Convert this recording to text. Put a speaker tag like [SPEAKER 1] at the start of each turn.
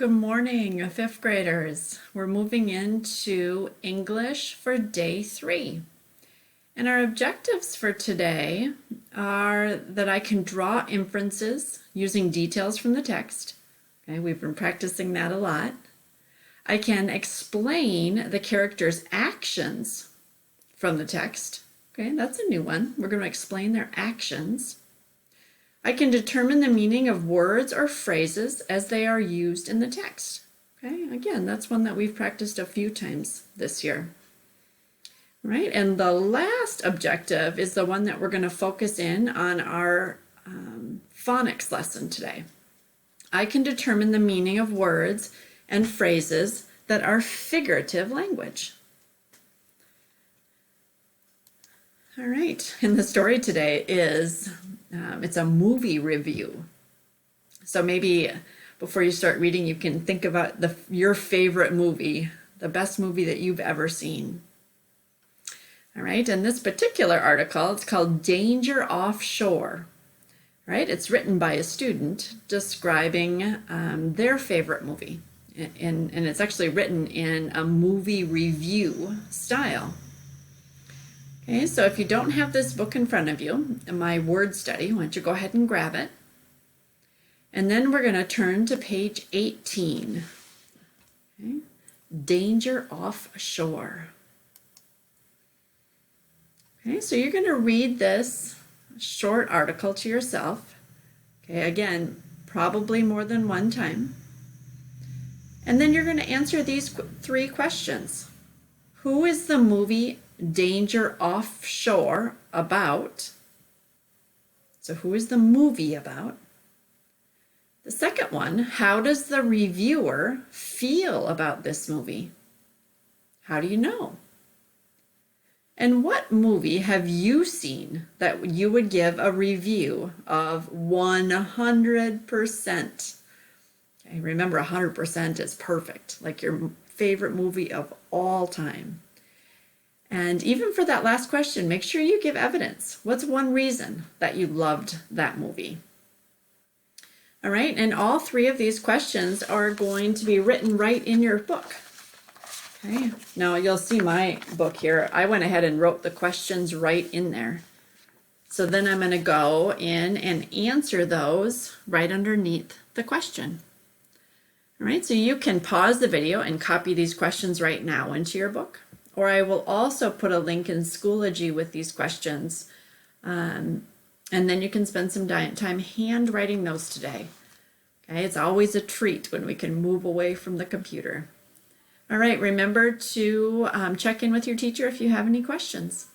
[SPEAKER 1] Good morning, fifth graders. We're moving into English for day 3. And our objectives for today are that I can draw inferences using details from the text. Okay, we've been practicing that a lot. I can explain the characters' actions from the text. Okay, that's a new one. We're going to explain their actions. I can determine the meaning of words or phrases as they are used in the text. Okay, again, that's one that we've practiced a few times this year. Right, and the last objective is the one that we're going to focus in on our phonics lesson today. I can determine the meaning of words and phrases that are figurative language. All right, and the story today is it's a movie review. So maybe before you start reading, you can think about your favorite movie, the best movie that you've ever seen. All right, and this particular article, it's called Danger Offshore. Right, it's written by a student describing their favorite movie. And it's actually written in a movie review style. Okay, so if you don't have this book in front of you, my word study, why don't you go ahead and grab it. And then we're going to turn to page 18. Okay. Danger Offshore. Okay, so you're going to read this short article to yourself. Okay, again, probably more than one time. And then you're going to answer these 3 questions. Who is the movie Danger Offshore about? So who is the movie about? The second one, how does the reviewer feel about this movie? How do you know? And what movie have you seen that you would give a review of 100%? Okay, remember 100% is perfect, like your favorite movie of all time. And even for that last question, make sure you give evidence. What's one reason that you loved that movie? All right, and all 3 of these questions are going to be written right in your book. Okay, now you'll see my book here. I went ahead and wrote the questions right in there. So then I'm going to go in and answer those right underneath the question. All right, so you can pause the video and copy these questions right now into your book. Or I will also put a link in Schoology with these questions. And then you can spend some time handwriting those today. Okay, it's always a treat when we can move away from the computer. All right, remember to check in with your teacher if you have any questions.